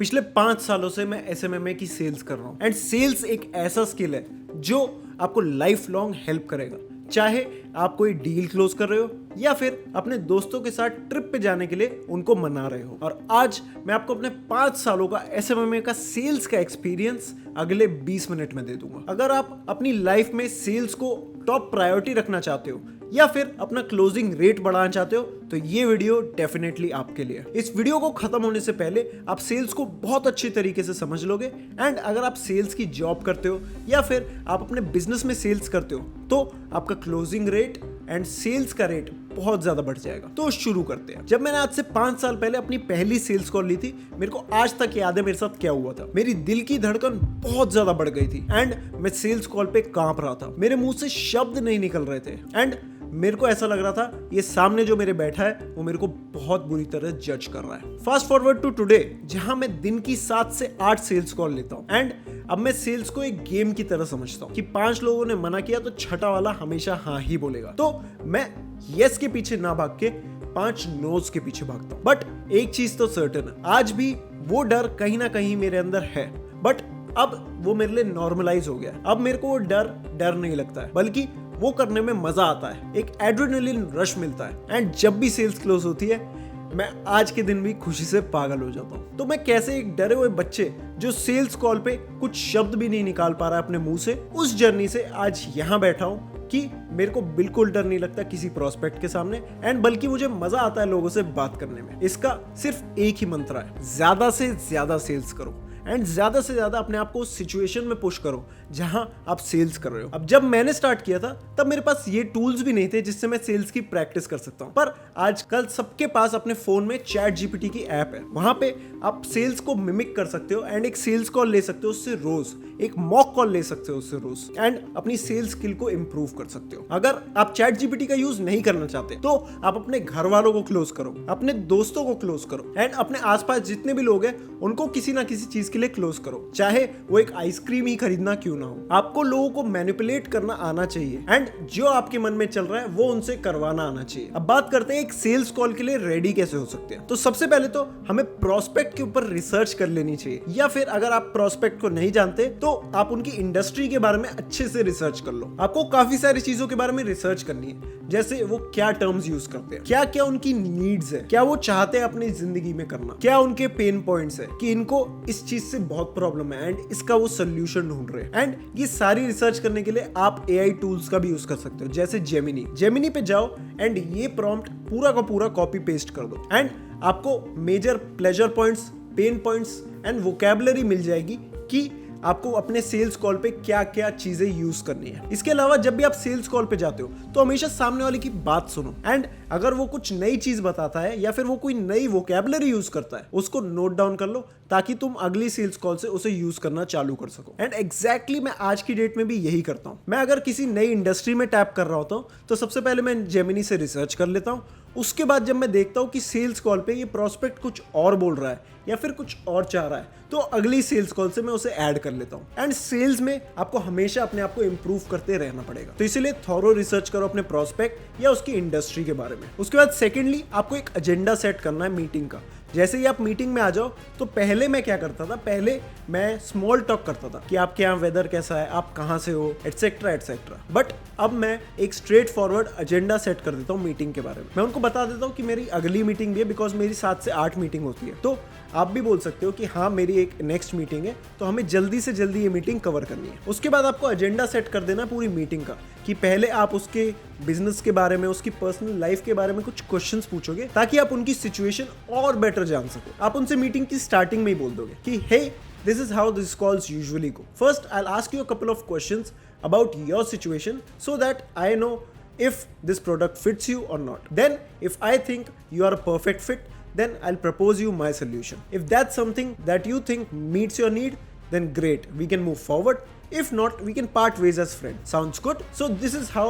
पिछले 5 सालों से मैं एसएमएमए की सेल्स कर रहा हूँ एंड सेल्स एक ऐसा स्किल है जो आपको लाइफ लॉन्ग हेल्प करेगा। चाहे आप कोई डील क्लोज कर रहे हो या फिर अपने दोस्तों के साथ ट्रिप पे जाने के लिए उनको मना रहे हो। और आज मैं आपको अपने 5 सालों का एसएमएमए का सेल्स का एक्सपीरियंस अगले 20 मिनट में दे दूंगा। अगर आप अपनी लाइफ में सेल्स को टॉप प्रायोरिटी रखना चाहते हो या फिर अपना क्लोजिंग रेट बढ़ाना चाहते हो तो ये वीडियो डेफिनेटली आपके लिए। इस वीडियो को खत्म होने से पहले आप सेल्स को बहुत अच्छी तरीके से समझ लोगे एंड अगर आप सेल्स की जॉब करते हो या फिर आप अपने बिजनेस में सेल्स करते हो तो आपका क्लोजिंग रेट एंड सेल्स का रेट बहुत ज्यादा बढ़ जाएगा। तो शुरू करते हैं। जब मैंने आज से 5 साल पहले अपनी पहली सेल्स कॉल ली थी, मेरे को आज तक याद है मेरे साथ क्या हुआ था। मेरी दिल की धड़कन बहुत ज्यादा बढ़ गई थी एंड मैं सेल्स कॉल पे कांप रहा था। मेरे मुंह से शब्द नहीं निकल रहे थे एंड मेरे को ऐसा लग रहा था ये सामने जो मेरे बैठा है वो मेरे को बहुत बुरी तरह जज कर रहा है। फास्ट फॉरवर्ड टू टुडे, जहां मैं दिन की 7 से 8 सेल्स कॉल लेता हूं एंड अब मैं सेल्स को एक गेम की तरह समझता हूं कि 5 लोगों ने मना किया तो छठा वाला हमेशा हाँ ही बोलेगा। तो मैं यस के पीछे ना भाग के 5 नोज के पीछे भागता हूं। बट एक चीज तो सर्टेन है, आज भी वो डर कहीं ना कहीं मेरे अंदर है, बट अब वो मेरे लिए नॉर्मलाइज हो गया। अब मेरे को वो डर नहीं लगता है, बल्कि वो करने में मजा आता है। एक एड्रेनलिन रश मिलता है एंड जब भी सेल्स क्लोज होती है मैं आज के दिन भी खुशी से पागल हो जाता हूँ। तो मैं कैसे एक डरे हुए बच्चे जो सेल्स कॉल पे कुछ शब्द भी नहीं निकाल पा रहा है अपने मुंह से, उस जर्नी से आज यहाँ बैठा हूँ कि मेरे को बिल्कुल डर नहीं लगता किसी प्रोस्पेक्ट के सामने एंड बल्कि मुझे मजा आता है लोगों से बात करने में। इसका सिर्फ एक ही मंत्र है, ज्यादा से ज्यादा सेल्स करो एंड ज्यादा से ज्यादा अपने आप को उस सिचुएशन में पुश करो जहां आप सेल्स कर रहे हो। अब जब मैंने स्टार्ट किया था तब मेरे पास ये टूल्स भी नहीं थे जिससे मैं सेल्स की प्रैक्टिस कर सकता हूं, पर आजकल सबके पास अपने फोन में चैट जीपीटी की ऐप है। वहां पे आप सेल्स को मिमिक कर सकते हो एंड एक सेल्स कॉल ले सकते हो उससे रोज, एक मॉक कॉल ले सकते हो उससे रोज एंड अपनी सेल्स स्किल को इंप्रूव कर सकते हो। अगर आप चैट जीपीटी का यूज नहीं करना चाहते तो आप अपने घर वालों को क्लोज करो, अपने दोस्तों को क्लोज करो एंड अपने आसपास जितने भी लोग हैं उनको किसी ना किसी चीज के लिए क्लोज करो, चाहे वो एक आइसक्रीम ही खरीदना क्यों ना हो। आपको लोगों को मैनिपुलेट करना आना चाहिए एंड जो आपके मन में चल रहा है वो उनसे करवाना आना चाहिए। अब बात करते हैं एक सेल्स कॉल के लिए रेडी कैसे हो सकते हैं। तो सबसे पहले तो हमें प्रोस्पेक्ट के ऊपर रिसर्च कर लेनी चाहिए, या फिर अगर आप प्रोस्पेक्ट को नहीं जानते तो आप उनकी इंडस्ट्री के बारे में अच्छे से रिसर्च कर लो। आपको काफी सारी चीजों के बारे में रिसर्च करनी है, जैसे वो क्या टर्म्स यूज करते हैं, क्या क्या उनकी नीड्स है, क्या वो चाहते हैं अपनी जिंदगी में करना, क्या उनके पेन पॉइंट्स है कि इनको इस चीज से बहुत प्रॉब्लम है एंड इसका वो सोल्यूशन ढूंढ रहे हैं। एंड ये सारी रिसर्च करने के लिए आप एआई टूल्स का भी यूज कर सकते हो, जैसे जेमिनी पे जाओ एंड ये प्रॉम्प्ट पूरा का पूरा कॉपी पेस्ट कर दो एंड आपको major pleasure points, pain points and vocabulary मिल जाएगी कि आपको अपने सेल्स कॉल पे क्या क्या चीजें यूज करनी है। इसके अलावा जब भी आप सेल्स कॉल पे जाते हो तो हमेशा सामने वाले की बात सुनो एंड अगर वो कुछ नई चीज बताता है या फिर वो कोई नई वोकैबुलरी यूज करता है उसको नोट डाउन कर लो ताकि तुम अगली सेल्स कॉल से उसे यूज करना चालू कर सको। एंड एग्जैक्टली मैं आज की डेट में भी यही करता हूँ। मैं अगर किसी नई इंडस्ट्री में टैप कर रहा होता हूँ तो सबसे पहले मैं जेमिनी से रिसर्च कर लेता हूँ। उसके बाद जब मैं देखता हूँ कि सेल्स कॉल पे ये प्रोस्पेक्ट कुछ और बोल रहा है या फिर कुछ और चाह रहा है तो अगली सेल्स कॉल से मैं उसे ऐड कर लेता हूँ। एंड सेल्स में आपको हमेशा अपने आप को इंप्रूव करते रहना पड़ेगा, तो इसीलिए थॉरो रिसर्च करो अपने प्रोस्पेक्ट या उसकी इंडस्ट्री के बारे में। उसके बाद सेकेंडली आपको एक एजेंडा सेट करना है मीटिंग का। जैसे ही आप मीटिंग में आ जाओ तो पहले मैं क्या करता था, पहले मैं स्मॉल टॉक करता था कि आपके यहाँ वेदर कैसा है, आप कहाँ से हो, एटसेट्रा एटसेट्रा। बट अब मैं एक स्ट्रेट फॉरवर्ड एजेंडा सेट कर देता हूँ मीटिंग के बारे में। मैं उनको बता देता हूँ कि मेरी अगली मीटिंग भी है, बिकॉज मेरी 7 से 8 मीटिंग होती है। तो आप भी बोल सकते हो कि हाँ मेरी एक नेक्स्ट मीटिंग है तो हमें जल्दी से जल्दी ये मीटिंग कवर करनी है। उसके बाद आपको एजेंडा सेट कर देना पूरी मीटिंग का कि पहले आप उसके बिजनेस के बारे में, उसकी पर्सनल लाइफ के बारे में कुछ क्वेश्चंस पूछोगे ताकि आप उनकी सिचुएशन और बेटर जान सको। आप उनसे मीटिंग की स्टार्टिंग में ही बोल दोगे कि हे, this is how these calls usually go. First, I'll ask you a couple of questions about your situation so that I know if this product fits you or not. Then, if I think you are a perfect fit, then I'll propose you my solution. If that's something that you think meets your need, then great, we can move forward. If not, we can part ways as friends. Sounds good? So this is how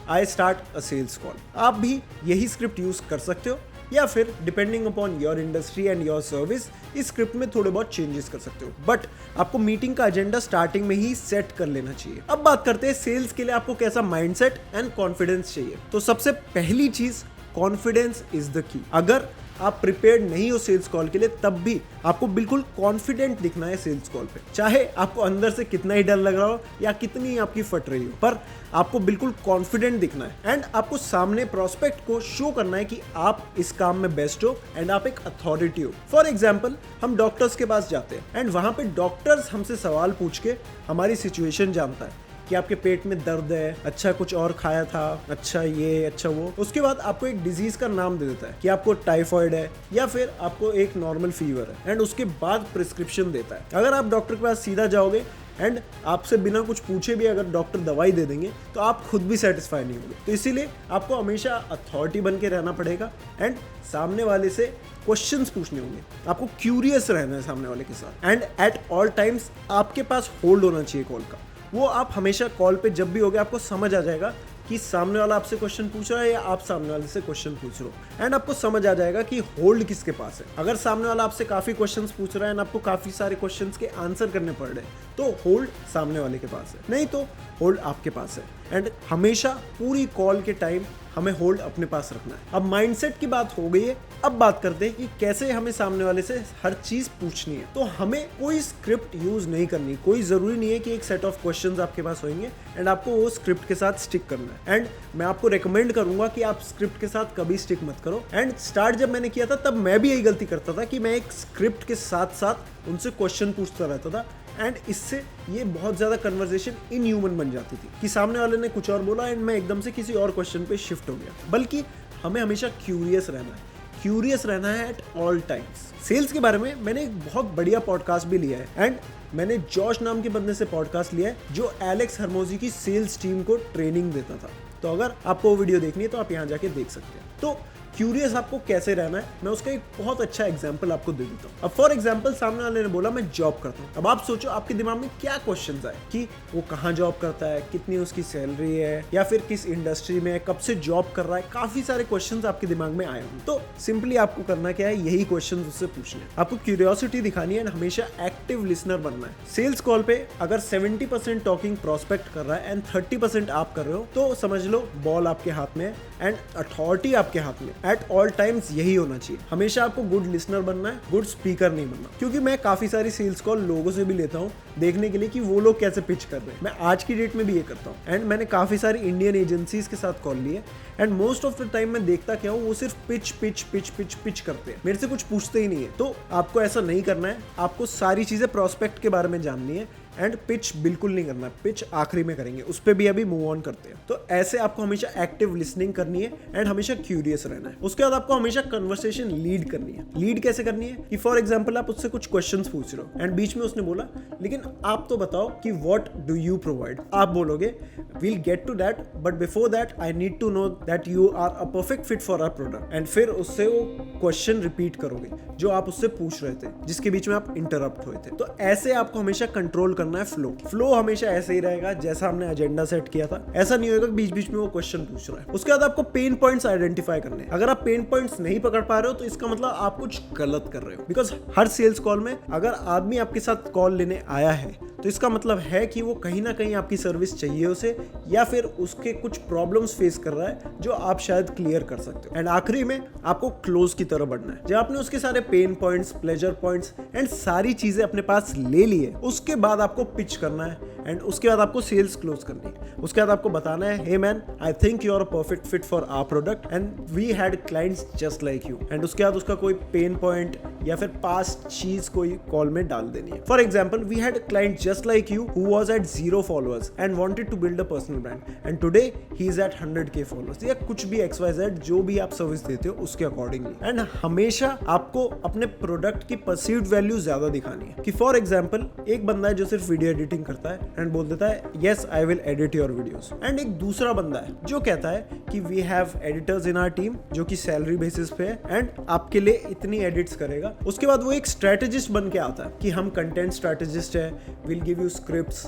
I start a sales call. आप भी यही script use कर सकते हो या फिर depending upon your industry and your service इस script में थोड़े बहुत चेंजेस कर सकते हो, बट आपको मीटिंग का एजेंडा स्टार्टिंग में ही सेट कर लेना चाहिए। अब बात करते हैं सेल्स के लिए आपको कैसा माइंडसेट एंड कॉन्फिडेंस चाहिए। तो सबसे पहली चीज, कॉन्फिडेंस इज द की। अगर आप प्रिपेयर्ड नहीं हो सेल्स कॉल के लिए, तब भी आपको बिल्कुल कॉन्फिडेंट दिखना है सेल्स कॉल पे। चाहे आपको अंदर से कितना ही डर लग रहा हो या कितनी आपकी फट रही हो, पर आपको बिल्कुल कॉन्फिडेंट दिखना है एंड आपको सामने प्रोस्पेक्ट को शो करना है कि आप इस काम में बेस्ट हो एंड आप एक अथॉरिटी हो। फॉर एग्जाम्पल, हम डॉक्टर्स के पास जाते हैं एंड वहां पे डॉक्टर्स हमसे सवाल पूछ के हमारी सिचुएशन जानता है कि आपके पेट में दर्द है, अच्छा कुछ और खाया था, अच्छा ये, अच्छा वो। उसके बाद आपको एक डिजीज का नाम दे देता है कि आपको टाइफॉइड है या फिर आपको एक नॉर्मल फीवर है एंड उसके बाद प्रिस्क्रिप्शन देता है। अगर आप डॉक्टर के पास सीधा जाओगे एंड आपसे बिना कुछ पूछे भी अगर डॉक्टर दवाई दे देंगे तो आप खुद भी सेटिस्फाई नहीं होंगे। तो इसीलिए आपको हमेशा अथॉरिटी बन के रहना पड़ेगा एंड सामने वाले से क्वेश्चंस पूछने होंगे। आपको क्यूरियस रहना है सामने वाले के साथ एंड एट ऑल टाइम्स आपके पास होल्ड होना चाहिए कॉल का। वो आप हमेशा कॉल पे जब भी होगे आपको समझ आ जाएगा कि सामने वाला आपसे क्वेश्चन पूछ रहा है या आप सामने वाले से क्वेश्चन पूछ रहे हो एंड आपको समझ आ जाएगा कि होल्ड किसके पास है। अगर सामने वाला आपसे काफी क्वेश्चंस पूछ रहा है एंड आपको काफी सारे क्वेश्चंस के आंसर करने पड़ रहे हैं तो होल्ड सामने वाले के पास है, नहीं तो होल्ड आपके पास है। एंड हमेशा पूरी कॉल के टाइम हमें होल्ड अपने पास रखना है। अब माइंडसेट की बात हो गई है, अब बात करते हैं कि कैसे हमें सामने वाले से हर चीज पूछनी है। तो हमें कोई स्क्रिप्ट यूज नहीं करनी, कोई जरूरी नहीं है कि एक सेट ऑफ क्वेश्चंस आपके पास होंगे एंड आपको वो स्क्रिप्ट के साथ स्टिक करना है। एंड मैं आपको रेकमेंड करूंगा कि आप स्क्रिप्ट के साथ कभी स्टिक मत करो। एंड स्टार्ट जब मैंने किया था तब मैं भी यही गलती करता था कि मैं एक स्क्रिप्ट के साथ साथ उनसे क्वेश्चन पूछता रहता था एंड इससे ये बहुत ज्यादा कन्वर्सेशन इनह्यूमन बन जाती थी कि सामने वाले ने कुछ और बोला एंड मैं एकदम से किसी और क्वेश्चन पे शिफ्ट हो गया। बल्कि हमें हमेशा क्यूरियस रहना है, क्यूरियस रहना है एट ऑल टाइम्स। सेल्स के बारे में मैंने एक बहुत बढ़िया पॉडकास्ट भी लिया है एंड मैंने जॉश नाम के बंदे से पॉडकास्ट लिया है जो एलेक्स हर्मोजी की सेल्स टीम को ट्रेनिंग देता था। तो अगर आपको वो वीडियो देखनी है तो आप यहाँ जाके देख सकते हैं। तो क्यूरियस आपको कैसे रहना है मैं उसका एक बहुत अच्छा एग्जांपल आपको दे देता हूँ। अब फॉर एग्जांपल सामने वाले ने बोला मैं जॉब करता हूँ। अब आप सोचो आपके दिमाग में क्या क्वेश्चंस आए कि वो कहाँ जॉब करता है, कितनी उसकी सैलरी है या फिर किस इंडस्ट्री में, कब से जॉब कर रहा है। काफी सारे क्वेश्चंस आपके दिमाग में आए होंगे। तो सिंपली आपको करना क्या है, यही क्वेश्चंस उससे पूछने हैं। आपको क्यूरियोसिटी दिखानी है, हमेशा एक्टिव लिसनर बनना है। सेल्स कॉल पे अगर 70% टॉकिंग प्रोस्पेक्ट कर रहा है एंड 30% आप कर रहे हो तो समझ लो बॉल आपके हाथ में है एंड अथॉरिटी आपके हाथ में। एट ऑल टाइम्स यही होना चाहिए। हमेशा आपको गुड लिसनर बनना है, गुड स्पीकर नहीं बनना। क्योंकि मैं काफी सारी सेल्स कॉल लोगों से भी लेता हूँ देखने के लिए कि वो लोग कैसे पिच कर रहे हैं। मैं आज की डेट में भी ये करता हूँ एंड मैंने काफी सारी इंडियन एजेंसीज के साथ कॉल लिए and most of the time मैं देखता क्या हूँ, वो सिर्फ पिच करते हैं, मेरे से कुछ पूछते ही नहीं है। तो आपको ऐसा नहीं करना है, आपको सारी चीजें प्रोस्पेक्ट के बारे में जाननी है एंड पिच बिल्कुल नहीं करना, पिच आखिरी में करेंगे, उस पर भी अभी मूव ऑन करते हैं। तो ऐसे आपको हमेशा एक्टिव लिसनिंग करनी है एंड हमेशा क्यूरियस रहना है। उसके बाद आपको हमेशा कन्वर्सेशन लीड करनी है। लीड कैसे करनी है कि फॉर एग्जांपल आप उससे कुछ क्वेश्चंस पूछ रहे हो एंड बीच में उसने बोला लेकिन आप तो बताओ कि व्हाट डू यू प्रोवाइड। आप बोलोगे will get to that but before that I need to know that you are a perfect fit for our product. And फिर उससे वो क्वेश्चन रिपीट करोगे जो आप उससे पूछ रहे थे, जिसके बीच में आप इंटरप्ट हुए थे। तो ऐसे आपको हमेशा कंट्रोल करना है फ्लो हमेशा ऐसे ही रहेगा जैसा हमने एजेंडा सेट किया था। ऐसा नहीं होगा बीच बीच में वो क्वेश्चन पूछ रहा है। उसके बाद आपको पेन पॉइंट्स आइडेंटिफाई करने हैं। अगर आप पेन पॉइंट्स नहीं पकड़ पा रहे हो तो इसका मतलब आप कुछ गलत कर रहे हो। बिकॉज हर सेल्स कॉल में अगर आदमी आपके साथ कॉल लेने आया है तो इसका मतलब है कि वो कहीं ना कहीं आपकी सर्विस चाहिए उसे या फिर उसके कुछ प्रॉब्लम्स फेस कर रहा है जो आप शायद क्लियर कर सकते हो। एंड आखिरी में आपको क्लोज की तरह बढ़ना है। जब आपने उसके सारे pen points, pleasure points and सारी चीजें अपने पास ले ली है, उसके बाद आपको पिच करना है एंड उसके बाद आपको सेल्स क्लोज करनी है। उसके बाद आपको बताना है hey man I think you are a perfect fit for our product and we had clients just like you. And उसके बाद उसका कोई पेन पॉइंट या फिर पास्ट चीज कोई कॉल में डाल देनी है। For example we had client just like you who was at 0 followers and wanted to build a personal brand and today he is at 100k followers। या कुछ भी XYZ जो भी आप सर्विस देते हो उसके अकॉर्डिंगली। एंड हमेशा आपको अपने प्रोडक्ट की परसीव्ड वैल्यू ज्यादा दिखानी है। कि फॉर एग्जांपल एक बंदा है जो सिर्फ वीडियो एडिटिंग करता है एंड बोल देता है yes I will edit your videos. And एक दूसरा बंदा है जो कहता है कि we have editors in our team जो कि सैलरी बेसिस पे है एंड आपके लिए इतनी एडिट्स करेगा। उसके बाद वो एक स्ट्रेटेजिस्ट बन के आता है कि हम कंटेंट स्ट्रेटेजिस्ट है, will give you scripts,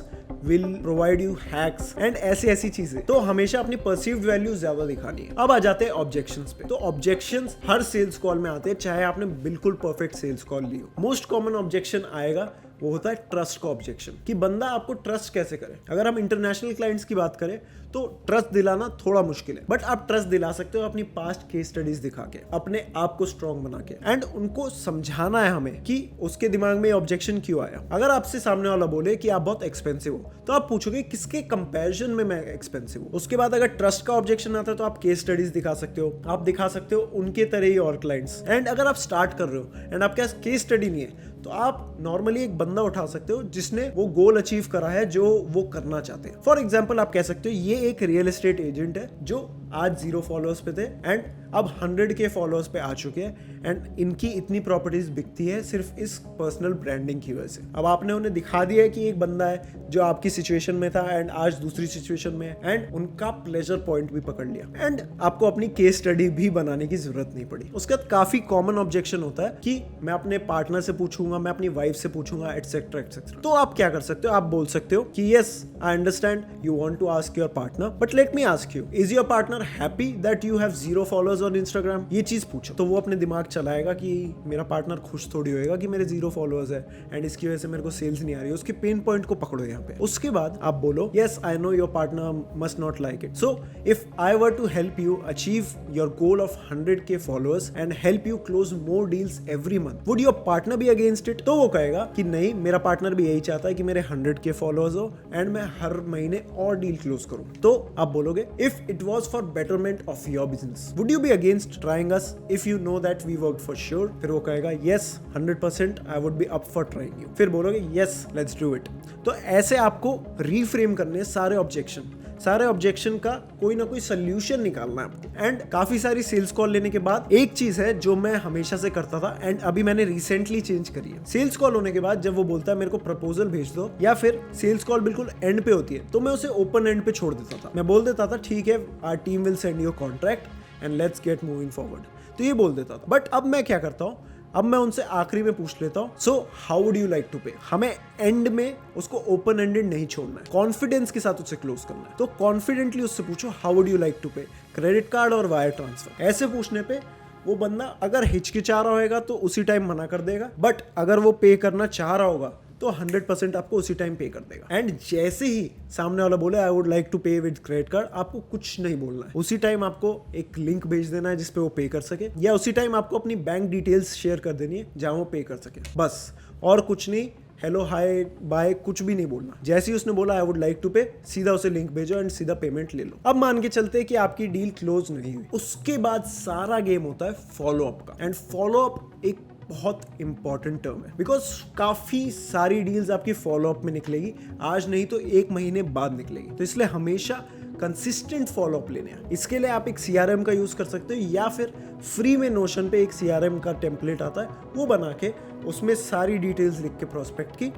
will provide you hacks and ऐसी चीजें। तो हमेशा अपनी परसीव्ड वैल्यू ज्यादा दिखानी है। अब आ जाते हैं ऑब्जेक्शंस पे। तो ऑब्जेक्शंस हर सेल्स कॉल में आते हैं, चाहे आपने बिल्कुल परफेक्ट सेल्स कॉल ली हो। मोस्ट कॉमन ऑब्जेक्शन आएगा वो होता है ट्रस्ट का ऑब्जेक्शन, कि बंदा आपको ट्रस्ट कैसे करे। अगर हम इंटरनेशनल क्लाइंट्स की बात करें तो ट्रस्ट दिलाना थोड़ा मुश्किल है, बट आप ट्रस्ट दिला सकते हो अपनी पास्ट केस स्टडीज दिखा के, अपने आप को स्ट्रॉन्ग बना के। एंड उनको समझाना है हमें कि उसके दिमाग में ऑब्जेक्शन क्यों आया। अगर आपसे सामने वाला बोले कि आप बहुत एक्सपेंसिव हो, तो आप पूछोगे किसके कंपैरिजन में मैं एक्सपेंसिव हूँ। उसके बाद अगर ट्रस्ट का ऑब्जेक्शन आता है तो आप केस स्टडीज दिखा सकते हो, आप दिखा सकते हो उनके तरह ही और क्लाइंट्स। एंड अगर आप स्टार्ट कर रहे हो एंड आपके पास केस स्टडी नहीं है, तो आप नॉर्मली एक बंदा उठा सकते हो जिसने वो गोल अचीव करा है जो वो करना चाहते हैं। फॉर एग्जाम्पल आप कह सकते हो ये एक रियल एस्टेट एजेंट है जो आज 0 फॉलोअर्स पे थे एंड अब 100K फॉलोअर्स पे आ चुके हैं एंड इनकी इतनी प्रॉपर्टीज बिकती है सिर्फ इस पर्सनल ब्रांडिंग की वजह से। अब आपने उन्हें दिखा दिया है कि एक बंदा है जो आपकी सिचुएशन में था एंड आज दूसरी सिचुएशन में है, एंड उनका प्लेजर पॉइंट भी पकड़ लिया एंड आपको अपनी केस स्टडी भी बनाने की जरूरत नहीं पड़ी। उसके बाद काफी कॉमन ऑब्जेक्शन होता है कि मैं अपने पार्टनर से पूछूंगा, मैं अपनी वाइफ से पूछूंगा, एटसेट्रा एटसेट्रा। तो आप क्या कर सकते हो, आप बोल सकते हो कि yes I understand you want to ask your partner, but let me ask you, is your partner happy that you have 0 followers on Instagram. ये चीज पूछो तो वो अपने दिमाग चलाएगा कि मेरा पार्टनर खुश थोड़ी होएगा कि मेरे 0 फॉलोअर्स है एंड इसकी वजह से मेरे को सेल्स नहीं आ रही है। उसके पेन पॉइंट को पकड़ो यहाँ पे। उसके बाद आप बोलो yes I know your partner must not like it, so if I were to help you achieve your goal of 100K followers and help you close more deals every month, would your partner be against it? तो वो कहेगा कि नहीं, मेरा partner भी यही चाहता है कि मेरे 100K फॉलोअर्स हो एंड मैं हर महीने और डील क्लोज करूं। तो आप बोलोगे if it was for betterment of your business, would you be against trying us if you know that we work for sure? फिर वो कहेगा yes 100% I would be up for trying you. फिर बोलोगे yes let's do it. तो ऐसे आपको reframe करने सारे ऑब्जेक्शन का कोई ना कोई सोल्यूशन निकालना है आपको। एंड काफी सारी सेल्स कॉल लेने के बाद एक चीज है जो मैं हमेशा से करता था एंड अभी मैंने रिसेंटली चेंज करी है। सेल्स कॉल होने के बाद जब वो बोलता है मेरे को प्रपोजल भेज दो, या फिर सेल्स कॉल बिल्कुल एंड पे होती है, तो मैं उसे ओपन एंड पे छोड़ देता था। मैं बोल देता था ठीक है, our team will send you contract and let's get moving forward, तो ये बोल देता था। बट अब मैं क्या करता हूँ, अब मैं उनसे आखिरी में पूछ लेता हूँ so how would you like to pay. हमें एंड में उसको ओपन एंडेड नहीं छोड़ना है, कॉन्फिडेंस के साथ उससे क्लोज करना है। तो कॉन्फिडेंटली उससे पूछो how would you like to pay, credit card और वायर ट्रांसफर। ऐसे पूछने पे वो बंदा अगर हिचकिचा रहा होगा तो उसी टाइम मना कर देगा, बट अगर वो पे करना चाह रहा होगा तो 100% आपको उसी टाइम पे कर देगा। एंड जैसे ही सामने वाला बोले आई वुड लाइक टू पे विद क्रेडिट कार्ड, आपको कुछ नहीं बोलना है, उसी टाइम आपको एक लिंक भेज देना है जिसपे वो पे कर सके, या उसी टाइम आपको अपनी बैंक डिटेल्स शेयर कर देनी है जहां वो पे कर सके, बस। और कुछ नहीं, हेलो हाय बाय कुछ भी नहीं बोलना। जैसे ही उसने बोला आई वुड लाइक टू पे, सीधा उसे लिंक भेजो एंड सीधा पेमेंट ले लो। अब मान के चलते हैं कि आपकी डील क्लोज नहीं हुई, उसके बाद सारा गेम होता है फॉलो अप का। एंड फॉलो अप एक बहुत इंपॉर्टेंट टर्म है, बिकॉज काफी सारी डील्स आपकी फॉलो अप में निकलेगी, आज नहीं तो 1 महीने बाद निकलेगी। तो इसलिए हमेशा कंसिस्टेंट फॉलो अप लेने हैं। इसके लिए आप एक CRM का यूज कर सकते हो, या फिर फ्री में नोशन पे एक CRM का टेम्पलेट आता है, वो बना के उसमें सारी डिटेल्स लिख के प्रोस्पेक्ट की,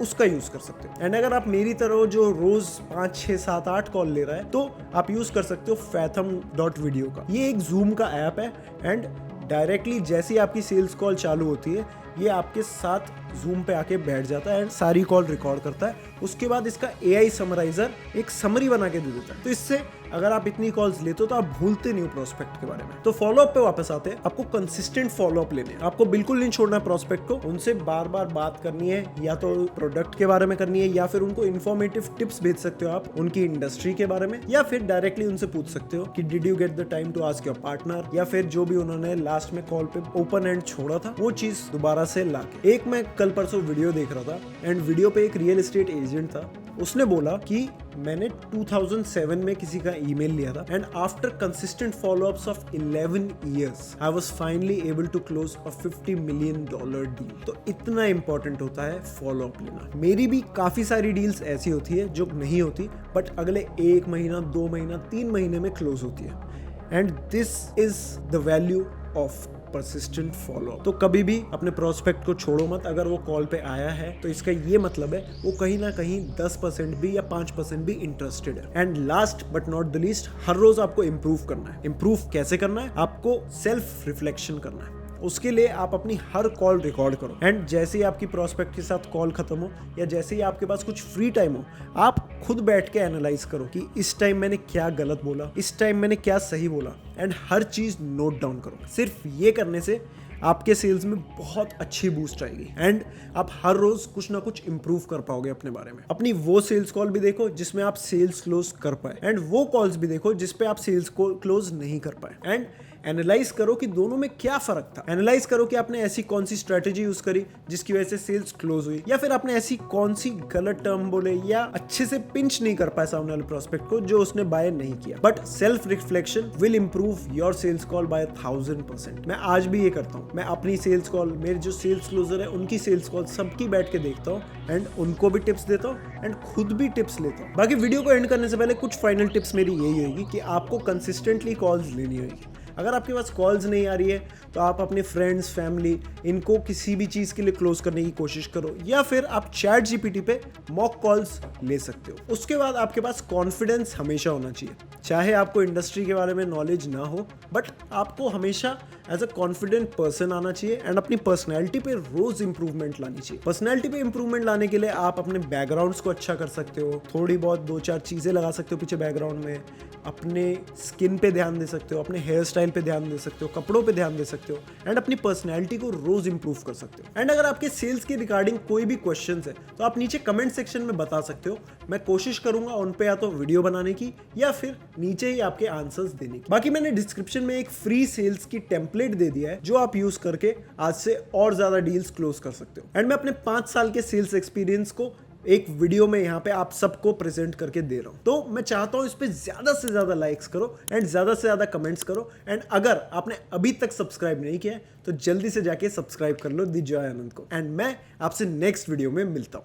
उसका यूज कर सकते हो। एंड अगर आप मेरी तरह हो जो रोज 5, 6, 7, 8 कॉल ले रहा है, तो आप यूज कर सकते हो fathom.video का। ये एक जूम का ऐप है एंड डायरेक्टली जैसी आपकी सेल्स कॉल चालू होती है, ये आपके साथ जूम पे आके बैठ जाता है एंड सारी कॉल रिकॉर्ड करता है। उसके बाद इसका AI समराइजर एक समरी बना के दे देता है। तो इससे अगर आप इतनी कॉल्स लेते हो तो आप भूलते नहीं हो प्रोस्पेक्ट के बारे में। तो फॉलो अप पे वापस आते हैं, आपको कंसिस्टेंट फॉलो अप लेने हैं। आपको बिल्कुल नहीं छोड़ना है प्रोस्पेक्ट को, उनसे बार बार बात करनी है, या तो प्रोडक्ट के बारे में करनी है, या फिर उनको इन्फॉर्मेटिव टिप्स भेज सकते हो आप उनकी इंडस्ट्री के बारे में, या फिर डायरेक्टली उनसे पूछ सकते हो कि did you get the time to ask your partner, या फिर जो भी उन्होंने लास्ट में कॉल पे ओपन एंड छोड़ा था वो चीज दोबारा से लाके। एक मैं कल परसों वीडियो देख रहा था एंड वीडियो पे एक रियल एस्टेट एजेंट था, उसने बोला कि मैंने 2007 में किसी का ईमेल लिया था and after consistent followups of 11 years I was finally able to close a $50 million deal. तो इतना इंपॉर्टेंट होता है फॉलो अप लेना। मेरी भी काफी सारी डील्स ऐसी होती है जो नहीं होती, बट अगले 1 महीना, 2 महीना, 3 महीने में क्लोज होती है। And this is the value of persistent follow. तो कभी भी अपने प्रोस्पेक्ट को छोड़ो मत। अगर वो कॉल पे आया है तो इसका ये मतलब है वो कहीं ना कहीं 10% भी या 5% भी इंटरेस्टेड है। And last but not the least, हर रोज आपको इंप्रूव करना है। इंप्रूव कैसे करना है? आपको सेल्फ रिफ्लेक्शन करना है। उसके लिए आप अपनी हर कॉल रिकॉर्ड करो एंड जैसे ही आपकी प्रोस्पेक्ट के साथ कॉल खत्म हो या जैसे ही आपके पास कुछ फ्री टाइम हो, आप खुद बैठ के एनालाइज करो कि इस टाइम मैंने क्या गलत बोला, इस टाइम मैंने क्या सही बोला एंड हर चीज नोट डाउन करो। सिर्फ ये करने से आपके सेल्स में बहुत अच्छी बूस्ट आएगी एंड आप हर रोज कुछ ना कुछ इंप्रूव कर पाओगे अपने बारे में। अपनी वो सेल्स कॉल भी देखो जिसमें आप सेल्स क्लोज कर पाए एंड वो कॉल्स भी देखो जिसपे आप सेल्स को क्लोज नहीं कर पाए एंड एनालाइज करो कि दोनों में क्या फर्क था। एनालाइज करो कि आपने ऐसी कौन सी स्ट्रेटेजी यूज करी जिसकी वजह से सेल्स क्लोज हुई, या फिर आपने ऐसी कौन सी गलत टर्म बोले या अच्छे से पिंच नहीं कर पाया सामने वाले प्रोस्पेक्ट को जो उसने बाय नहीं किया। But self reflection will improve your sales call by 1000%। मैं आज भी ये करता हूँ, मैं अपनी सेल्स कॉल, मेरे जो सेल्स क्लोजर है उनकी सेल्स कॉल सबकी बैठ के देखता हूँ एंड उनको भी टिप्स देता हूँ एंड खुद भी टिप्स लेता हूँ। बाकी वीडियो को एंड करने से पहले कुछ फाइनल टिप्स मेरी यही होगी कि आपको कंसिस्टेंटली कॉल्स लेनी होगी। अगर आपके पास कॉल्स नहीं आ रही है तो आप अपने फ्रेंड्स, फैमिली, इनको किसी भी चीज़ के लिए क्लोज करने की कोशिश करो, या फिर आप चैट जीपीटी पे मॉक कॉल्स ले सकते हो। उसके बाद आपके पास कॉन्फिडेंस हमेशा होना चाहिए। चाहे आपको इंडस्ट्री के बारे में नॉलेज ना हो, बट आपको हमेशा एज अ कॉन्फिडेंट पर्सन आना चाहिए एंड अपनी पर्सनैलिटी पे रोज इंप्रूवमेंट लानी चाहिए। पर्सनैलिटी पे इंप्रूवमेंट लाने के लिए आप अपने बैकग्राउंड्स को अच्छा कर सकते हो, थोड़ी बहुत 2-4 चीज़ें लगा सकते हो पीछे बैकग्राउंड में, अपने स्किन पे ध्यान दे सकते हो, अपने हेयर स्टाइल पे ध्यान दे सकते हो, कपड़ों पे ध्यान दे सकते हो एंड अपनी पर्सनैलिटी को रोज इंप्रूव कर सकते हो। एंड अगर आपके सेल्स के रिगार्डिंग कोई भी क्वेश्चंस है तो आप नीचे कमेंट सेक्शन में बता सकते हो। मैं कोशिश करूंगा उन पे या तो वीडियो बनाने की या फिर नीचे ही आपके आंसर्स देने की। बाकी मैंने डिस्क्रिप्शन में एक फ्री सेल्स की टेम्पलेट दे दिया है जो आप यूज करके आज से और ज्यादा डील्स क्लोज कर सकते हो। एंड मैं अपने 5 साल के सेल्स एक्सपीरियंस को एक वीडियो में यहाँ पे आप सबको प्रेजेंट करके दे रहा हूँ। तो मैं चाहता हूँ इस पे ज्यादा से ज्यादा लाइक्स करो एंड ज्यादा से ज्यादा कमेंट्स करो एंड अगर आपने अभी तक सब्सक्राइब नहीं किया है तो जल्दी से जाके सब्सक्राइब कर लो दी जॉय आनंद को। एंड मैं आपसे नेक्स्ट वीडियो में मिलता हूँ।